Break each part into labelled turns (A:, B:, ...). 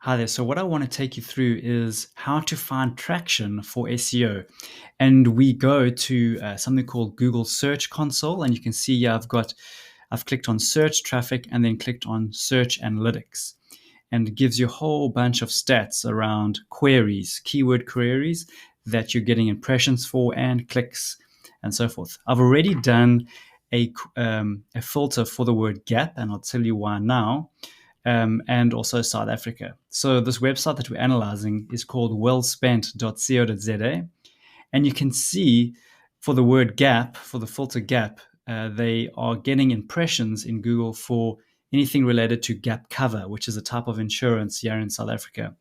A: Hi there. So what I want to take you through is how to find traction for SEO. And we go to something called Google Search Console. And you can see here I've clicked on search traffic and then clicked on search analytics. And it gives you a whole bunch of stats around queries, keyword queries that you're getting impressions for and clicks and so forth. I've already done a filter for the word gap, and I'll tell you why now. And also South Africa. So this website that we're analyzing is called wellspent.co.za. And you can see for the word gap, for the filter gap, they are getting impressions in Google for anything related to gap cover, which is a type of insurance here in South Africa.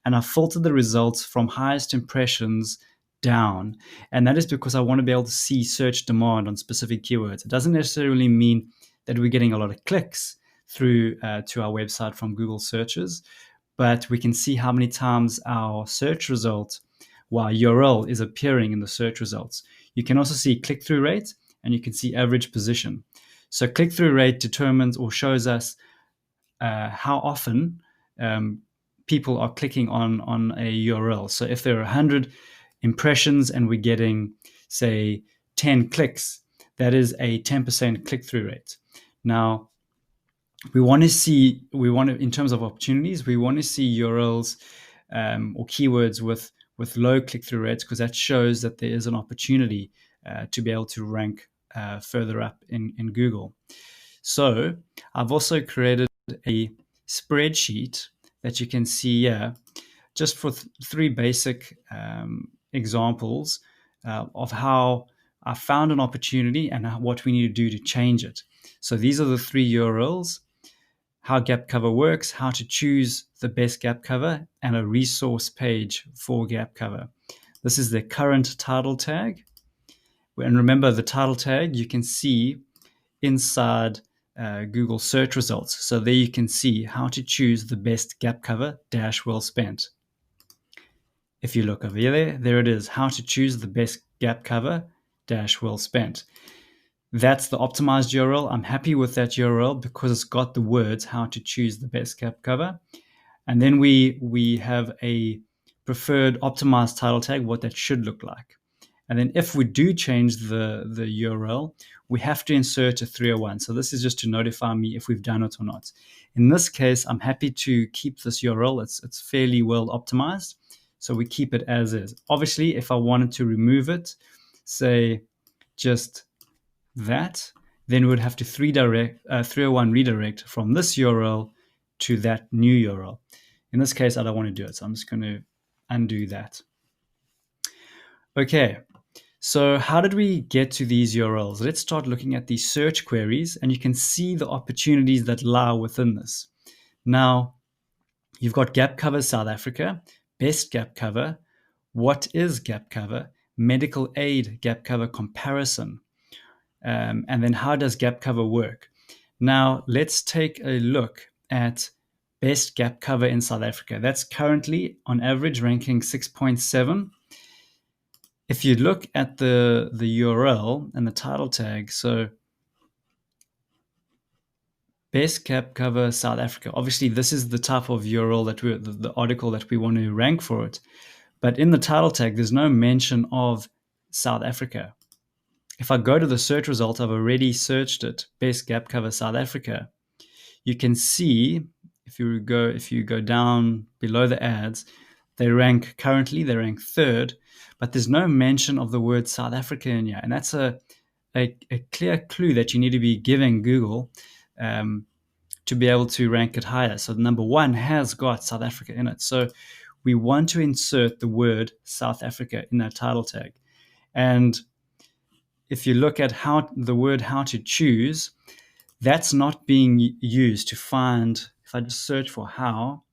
A: And I filtered the results from highest impressions down. And that is because I want to be able to see search demand on specific keywords. It doesn't necessarily mean that we're getting a lot of clicks through to our website from Google searches, but we can see how many times our search result, our URL, is appearing in the search results. You can also see click-through rate, and you can see average position. So click-through rate determines or shows us how often people are clicking on a URL. So if there are 100 impressions and we're getting, say, 10 clicks, that is a 10% click-through rate. Now, in terms of opportunities, we want to see URLs or keywords with low click-through rates, because that shows that there is an opportunity to be able to rank further up in Google. So I've also created a spreadsheet that you can see here, just for three basic examples of how I found an opportunity and what we need to do to change it. So these are the three URLs: how gap cover works, how to choose the best gap cover, and a resource page for gap cover. This is the current title tag. And remember, the title tag you can see inside Google search results. So there you can see how to choose the best gap cover dash well spent. If you look over here, there it is, how to choose the best gap cover dash well spent. That's the optimized URL. I'm happy with that URL because it's got the words how to choose the best gap cover. And then we have a preferred optimized title tag, what that should look like. And then if we do change the URL, we have to insert a 301. So this is just to notify me if we've done it or not. In this case, I'm happy to keep this URL. It's fairly well optimized. So we keep it as is. Obviously, if I wanted to remove it, say just that, then we would have to 301 redirect from this URL to that new URL. In this case, I don't want to do it, so I'm just going to undo that. Okay, so how did we get to these URLs? Let's start looking at these search queries, and you can see the opportunities that lie within this. Now, you've got gap cover South Africa, best gap cover, what is gap cover, medical aid gap cover comparison, and then how does gap cover work? Now, let's take a look at best gap cover in South Africa. That's currently on average ranking 6.7. If you look at the URL and the title tag, so best gap cover South Africa. Obviously, this is the type of URL that the article that we want to rank for it. But in the title tag, there's no mention of South Africa. If I go to the search result, I've already searched it, best gap cover South Africa. You can see if you go down below the ads, they rank third, but there's no mention of the word South Africa in here. And that's a clear clue that you need to be giving Google to be able to rank it higher. So number one has got South Africa in it. So we want to insert the word South Africa in that title tag. And if you look at the word how to choose, that's not being used to find. If I just search for how,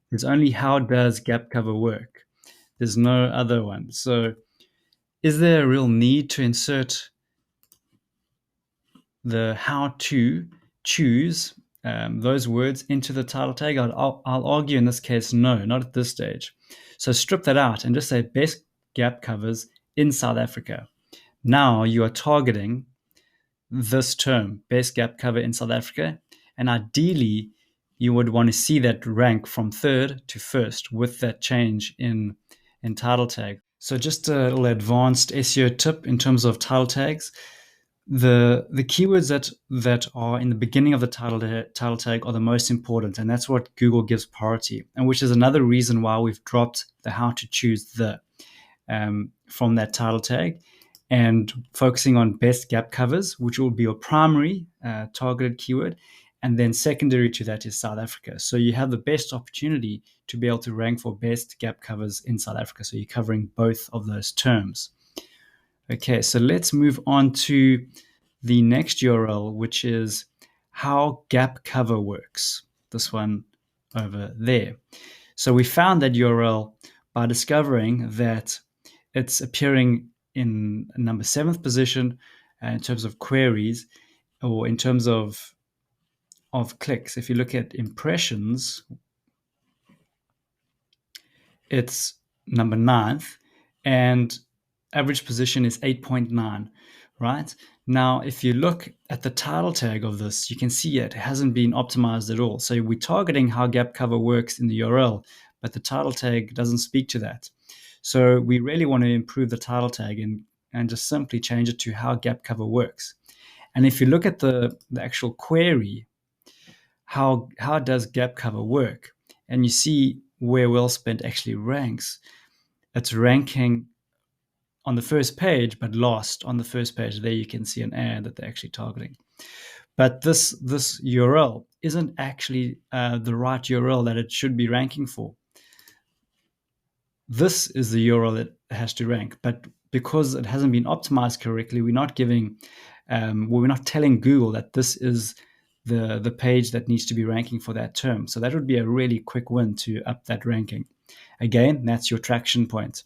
A: there's only how does gap cover work. There's no other one. So is there a real need to insert the how to choose those words into the title tag? I'll argue in this case, no, not at this stage. So strip that out and just say best gap covers in South Africa. Now you are targeting this term, best gap cover in South Africa, and ideally you would want to see that rank from third to first with that change in title tag. So just a little advanced SEO tip in terms of title tags. The keywords that are in the beginning of the title tag are the most important, and that's what Google gives priority, and which is another reason why we've dropped the how to choose the from that title tag and focusing on best gap covers, which will be your primary targeted keyword. And then secondary to that is South Africa. So you have the best opportunity to be able to rank for best gap covers in South Africa. So you're covering both of those terms. Okay, so let's move on to the next URL, which is how gap cover works. This one over there. So we found that URL by discovering that it's appearing in number 7th position in terms of queries, or in terms of clicks. If you look at impressions, it's number 9th, and average position is 8.9, right? Now, if you look at the title tag of this, you can see it hasn't been optimized at all. So we're targeting how gap cover works in the URL, but the title tag doesn't speak to that. So we really want to improve the title tag and just simply change it to how gap cover works. And if you look at the actual query, how does gap cover work? And you see where well spent actually ranks. It's ranking on the first page, but lost on the first page. There you can see an ad that they're actually targeting. But this URL isn't actually the right URL that it should be ranking for. This is the URL that has to rank, but because it hasn't been optimized correctly, we're not telling Google that this is the page that needs to be ranking for that term. So that would be a really quick win to up that ranking. Again, that's your traction point.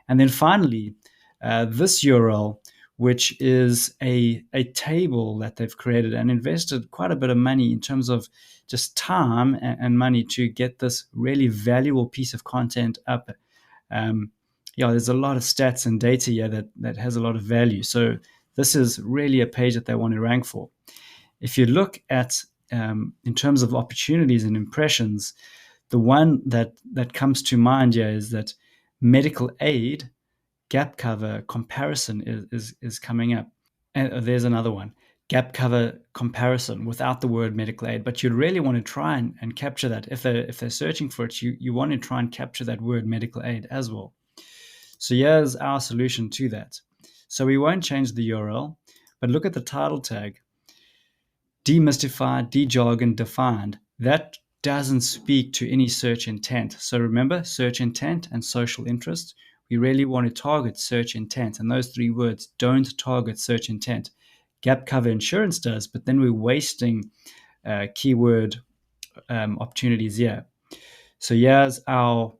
A: And then finally, this URL, which is a table that they've created and invested quite a bit of money in terms of just time and money to get this really valuable piece of content up. There's a lot of stats and data here that has a lot of value. So this is really a page that they want to rank for. If you look at in terms of opportunities and impressions, the one that comes to mind here is that medical aid gap cover comparison is coming up. And there's another one, gap cover comparison without the word medical aid. But you'd really want to try and capture that. If they're searching for it, you want to try and capture that word medical aid as well. So here's our solution to that. So we won't change the URL, but look at the title tag. Demystified, de-jargon, defined. That doesn't speak to any search intent. So remember, search intent and social interest. We really want to target search intent, and those 3 words don't target search intent. Gap cover insurance does, but then we're wasting keyword opportunities here. So here's our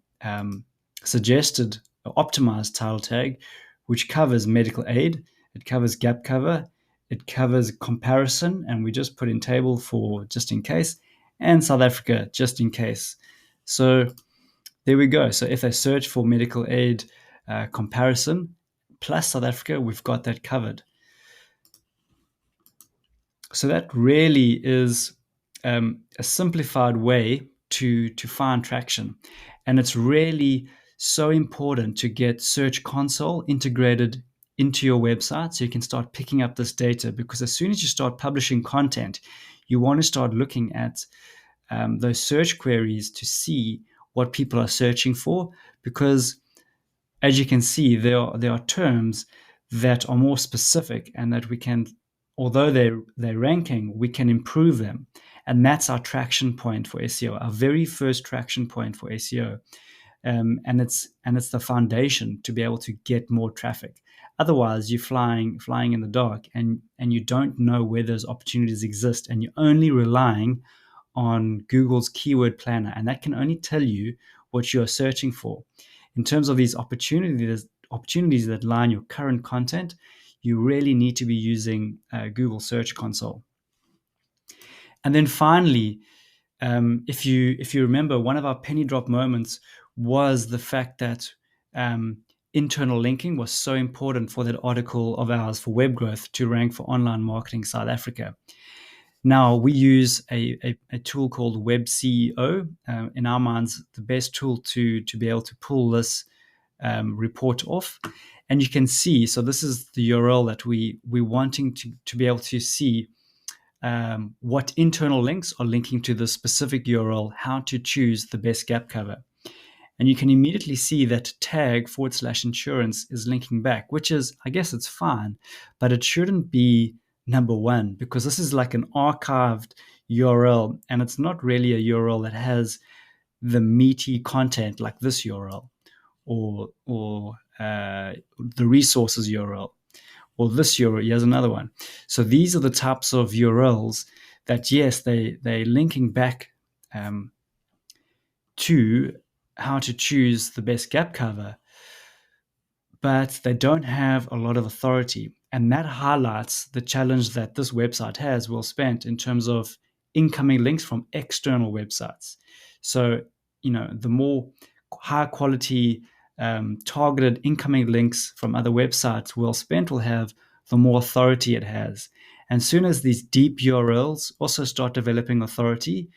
A: suggested optimized title tag, which covers medical aid, it covers gap cover, it covers comparison, and we just put in table for just in case, and South Africa just in case. So there we go. So if they search for medical aid comparison plus South Africa, we've got that covered. So that really is a simplified way to find traction. And it's really so important to get Search Console integrated into your website so you can start picking up this data, because as soon as you start publishing content, you want to start looking at those search queries to see what people are searching for, because as you can see, there are terms that are more specific and that we can, although they're ranking, we can improve them. And that's our traction point for SEO, our very first traction point for SEO. And it's the foundation to be able to get more traffic. Otherwise, you're flying in the dark, and you don't know where those opportunities exist, and you're only relying on Google's keyword planner, and that can only tell you what you're searching for. In terms of these opportunities that lie in your current content, you really need to be using Google Search Console. And then finally, if you remember, one of our penny drop moments was the fact that internal linking was so important for that article of ours for web growth to rank for online marketing South Africa. Now, we use a tool called Web CEO. In our minds, the best tool to be able to pull this report off. And you can see, so this is the URL that we're wanting to be able to see what internal links are linking to the specific URL, how to choose the best gap cover. And you can immediately see that tag/insurance is linking back, which is, I guess it's fine, but it shouldn't be number one because this is like an archived URL and it's not really a URL that has the meaty content like this URL or the resources URL or this URL. Here's another one. So these are the types of URLs that, yes, they're linking back to how to choose the best gap cover, but they don't have a lot of authority. And that highlights the challenge that this website has, Well Spent, in terms of incoming links from external websites. So, the more high quality, targeted incoming links from other websites Well Spent will have, the more authority it has. And soon as these deep URLs also start developing authority,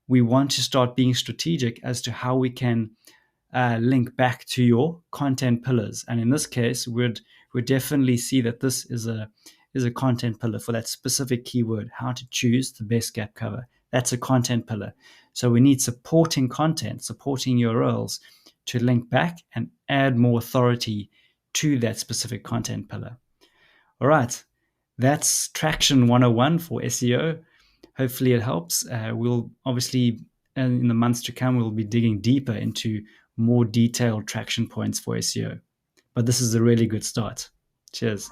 A: we want to start being strategic as to how we can link back to your content pillars. And in this case, we'd definitely see that this is a content pillar for that specific keyword, how to choose the best gap cover. That's a content pillar. So we need supporting content, supporting URLs to link back and add more authority to that specific content pillar. All right, that's Traction 101 for SEO. Hopefully it helps. We'll obviously, in the months to come, we'll be digging deeper into more detailed traction points for SEO. But this is a really good start. Cheers.